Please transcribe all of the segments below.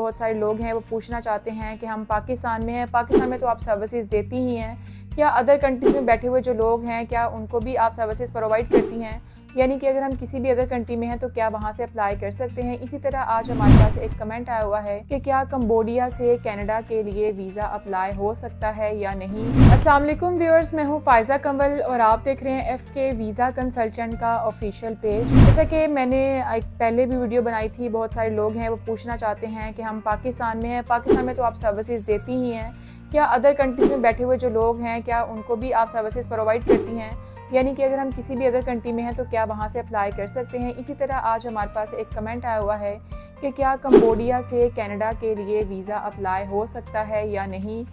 बहुत सारे लोग हैं वो पूछना चाहते हैं कि हम पाकिस्तान में हैं, पाकिस्तान में तो आप सर्विसेज देती ही हैं, क्या अदर कंट्रीज़ में बैठे हुए जो लोग हैं क्या उनको भी आप सर्विसेज प्रोवाइड करती हैं, यानी कि अगर हम किसी भी अदर कंट्री में हैं तो क्या वहाँ से अप्लाई कर सकते हैं। इसी तरह आज हमारे पास एक कमेंट आया हुआ है कि क्या कंबोडिया से कनाडा के लिए वीज़ा अप्लाई हो सकता है या नहीं। अस्सलाम वालेकुम व्यूअर्स, मैं हूँ फायजा कंवल और आप देख रहे हैं FK वीज़ा कंसल्टेंट का ऑफिशियल पेज। जैसा कि मैंने एक पहले भी वीडियो बनाई थी, बहुत सारे लोग हैं वो पूछना चाहते हैं कि हम पाकिस्तान में हैं, पाकिस्तान में तो आप सर्विसेज देती ही हैं, क्या अदर कंट्रीज़ में बैठे हुए जो लोग हैं क्या उनको भी आप सर्विसेज प्रोवाइड करती हैं, यानी कि अगर हम किसी भी अदर कंट्री में हैं तो क्या वहाँ से अप्लाई कर सकते हैं। इसी तरह आज हमारे पास एक कमेंट आया हुआ है कि क्या कंबोडिया से कनाडा के लिए वीज़ा अप्लाई हो सकता है या नहीं।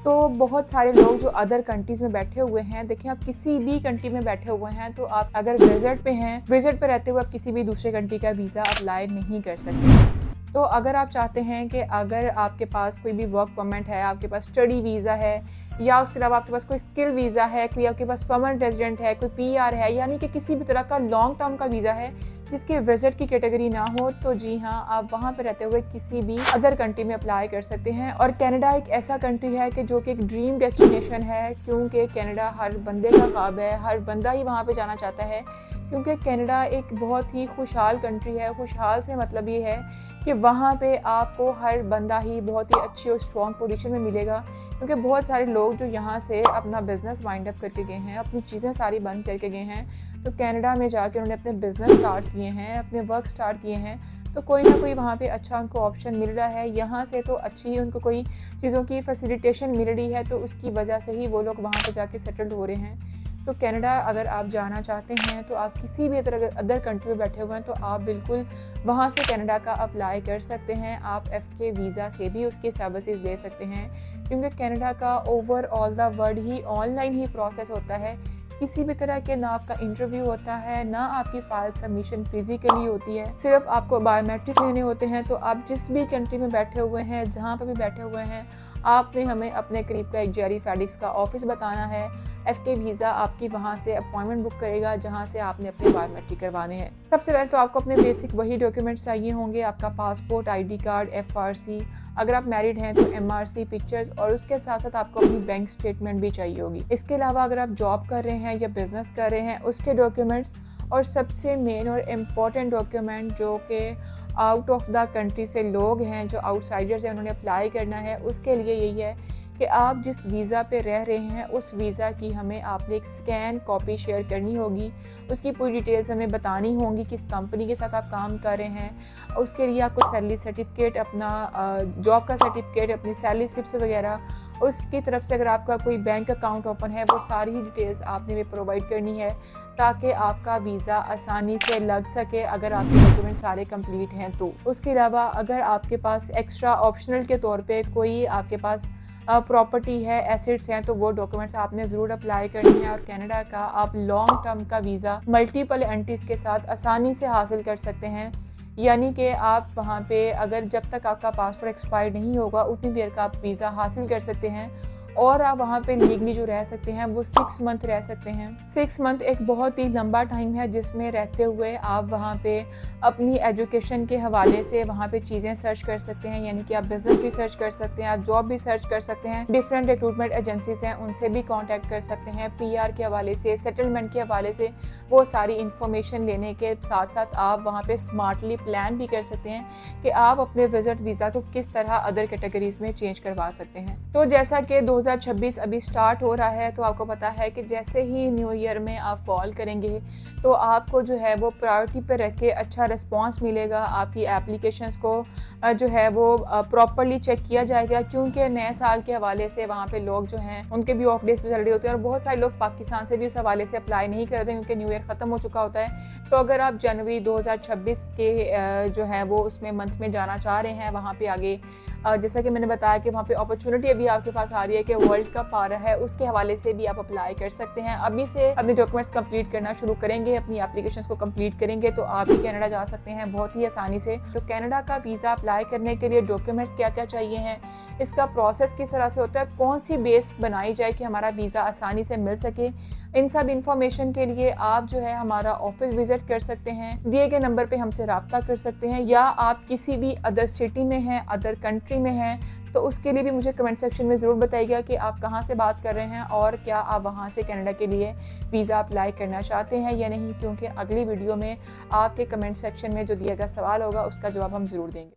तो बहुत सारे लोग जो अदर कंट्रीज़ में बैठे हुए हैं, देखिए आप किसी भी कंट्री में बैठे हुए हैं तो आप अगर विजिट पे हैं, विजिट पे रहते हुए आप किसी भी दूसरे कंट्री का वीज़ा अप्लाई नहीं कर सकते। तो अगर आप चाहते हैं कि अगर आपके पास कोई भी वर्क परमिट है, आपके पास स्टडी वीज़ा है या उसके अलावा आपके पास कोई स्किल वीज़ा है, कोई आपके पास परमानेंट रेजिडेंट है, कोई PR है, यानी कि किसी भी तरह का लॉन्ग टर्म का वीज़ा है जिसकी विजिट की कैटेगरी ना हो, तो जी हाँ, आप वहाँ पर रहते हुए किसी भी अदर कंट्री में अप्लाई कर सकते हैं। और कनाडा एक ऐसा कंट्री है कि जो कि एक ड्रीम डेस्टिनेशन है, क्योंकि कनाडा हर बंदे का ख्वाब है, हर बंदा ही वहाँ पे जाना चाहता है, क्योंकि कनाडा एक बहुत ही खुशहाल कंट्री है। खुशहाल से मतलब ये है कि वहाँ पे आपको हर बंदा ही बहुत ही अच्छी और स्ट्रॉन्ग पोजीशन में मिलेगा, क्योंकि बहुत सारे लोग जो यहाँ से अपना बिज़नेस वाइंड अप करके गए हैं, अपनी चीज़ें सारी बंद करके गए हैं, तो कनाडा में जाके उन्होंने अपने बिज़नेस स्टार्ट किए हैं, अपने वर्क स्टार्ट किए हैं, तो कोई ना कोई वहाँ पे अच्छा उनको ऑप्शन मिल रहा है। यहाँ से तो अच्छी ही उनको कोई चीज़ों की फैसिलिटेशन मिल रही है, तो उसकी वजह से ही वो लोग वहाँ पे जाके सेटल्ड हो रहे हैं। तो कनाडा अगर आप जाना चाहते हैं तो आप किसी भी अदर कंट्री में बैठे हुए हैं तो आप बिल्कुल वहाँ से कनाडा का अप्लाई कर सकते हैं। आप FK वीज़ा से भी उसकी सर्विसेज ले सकते हैं, क्योंकि कनाडा का overall the world he online he process होता है। किसी भी तरह के ना आपका इंटरव्यू होता है, ना आपकी फाइल सबमिशन फिजिकली होती है, सिर्फ आपको बायोमेट्रिक लेने होते हैं। तो आप जिस भी कंट्री में बैठे हुए हैं, जहाँ पर भी बैठे हुए हैं, आपने हमें अपने करीब का एक जेरी फैडिक्स का ऑफिस बताना है। FK वीज़ा आपकी वहाँ से अपॉइंटमेंट बुक करेगा जहाँ से आपने अपने बायोमेट्रिक करवाने हैं। सबसे पहले तो आपको अपने बेसिक वही डॉक्यूमेंट्स चाहिए होंगे, आपका पासपोर्ट, ID कार्ड, FRC, अगर आप मैरिड हैं तो MRC पिक्चर्स, और उसके साथ साथ आपको अपनी बैंक स्टेटमेंट भी चाहिए होगी। इसके अलावा अगर आप जॉब कर रहे हैं या बिजनेस कर रहे हैं उसके डॉक्यूमेंट्स, और सबसे मेन और इम्पॉर्टेंट डॉक्यूमेंट जो कि आउट ऑफ द कंट्री से लोग हैं, जो आउटसाइडर्स हैं, उन्होंने अप्लाई करना है, उसके लिए यही है कि आप जिस वीज़ा पे रह रहे हैं उस वीज़ा की हमें आपने एक स्कैन कॉपी शेयर करनी होगी। उसकी पूरी डिटेल्स हमें बतानी होंगी, किस कंपनी के साथ आप काम कर रहे हैं, उसके लिए आपको सैलरी सर्टिफिकेट, अपना जॉब का सर्टिफिकेट, अपनी सैलरी स्लिप्स वगैरह, उसकी तरफ से अगर आपका कोई बैंक अकाउंट ओपन है, वो सारी ही डिटेल्स आपने भी प्रोवाइड करनी है ताकि आपका वीज़ा आसानी से लग सके, अगर आपके डॉक्यूमेंट सारे कंप्लीट हैं तो। उसके अलावा अगर आपके पास एक्स्ट्रा ऑप्शनल के तौर पे कोई आपके पास प्रॉपर्टी है, एसेट्स हैं, तो वो डॉक्यूमेंट्स आपने ज़रूर अप्लाई करनी है। और कनाडा का आप लॉन्ग टर्म का वीज़ा मल्टीपल एंट्रीज़ के साथ आसानी से हासिल कर सकते हैं, यानी कि आप वहाँ पे अगर जब तक आपका पासपोर्ट एक्सपायर नहीं होगा उतनी देर का आप वीज़ा हासिल कर सकते हैं, और आप वहाँ पे लीगली जो रह सकते हैं वो 6 मंथ रह सकते हैं। 6 मंथ एक बहुत ही लंबा टाइम है, जिसमें रहते हुए आप वहाँ पे अपनी एजुकेशन के हवाले से वहाँ पे चीज़ें सर्च कर सकते हैं, यानी कि आप बिज़नेस भी सर्च कर सकते हैं, आप जॉब भी सर्च कर सकते हैं, डिफरेंट रिक्रूटमेंट एजेंसीज हैं उनसे भी कॉन्टैक्ट कर सकते हैं, PR के हवाले से, सेटलमेंट के हवाले से, वो सारी इन्फॉर्मेशन लेने के साथ साथ आप वहाँ पर स्मार्टली प्लान भी कर सकते हैं कि आप अपने विजिट वीज़ा को किस तरह अदर कैटेगरीज में चेंज करवा सकते हैं। तो जैसा कि 2026 अभी स्टार्ट हो रहा है, तो आपको पता है कि जैसे ही न्यू ईयर में आप फॉल करेंगे तो आपको जो है वो प्रायोरिटी पे रख के अच्छा रिस्पांस मिलेगा, आपकी एप्लीकेशंस को जो है वो प्रॉपर्ली चेक किया जाएगा, क्योंकि नए साल के हवाले से वहाँ पे लोग जो हैं उनके भी ऑफ डेज चल रहे होते हैं, और बहुत सारे लोग पाकिस्तान से भी उस हवाले से अप्लाई नहीं करते क्योंकि न्यू ईयर ख़त्म हो चुका होता है। तो अगर आप जनवरी 2026 के जो है वो उसमें मंथ में जाना चाह रहे हैं, वहाँ पे आगे जैसा कि मैंने बताया कि वहाँ पे अपॉर्चुनिटी अभी आपके पास आ रही है कि कि वर्ल्ड कप आ रहा है, उसके हवाले से भी आप अप्लाई कर सकते हैं। अभी से अपने डॉक्यूमेंट्स कंप्लीट करना शुरू करेंगे, अपनी एप्लीकेशंस को कंप्लीट करेंगे तो आप भी कनाडा जा सकते हैं बहुत ही आसानी से। तो कनाडा का वीज़ा अप्लाई करने के लिए डॉक्यूमेंट्स क्या क्या चाहिए हैं, इसका प्रोसेस किस तरह से होता है, कौन सी बेस बनाई जाए कि हमारा वीज़ा आसानी से मिल सके, इन सब इन्फॉर्मेशन के लिए आप जो है हमारा ऑफिस विजिट कर सकते हैं। दिए गए नंबर पे हमसे रब्ता कर सकते हैं, या आप किसी भी अदर सिटी में हैं, अदर कंट्री में हैं, तो उसके लिए भी मुझे कमेंट सेक्शन में ज़रूर बताइएगा कि आप कहाँ से बात कर रहे हैं और क्या आप वहाँ से कनाडा के लिए वीज़ा अप्लाई करना चाहते हैं या नहीं, क्योंकि अगली वीडियो में आपके कमेंट सेक्शन में जो दिया गया सवाल होगा उसका जवाब हम ज़रूर देंगे।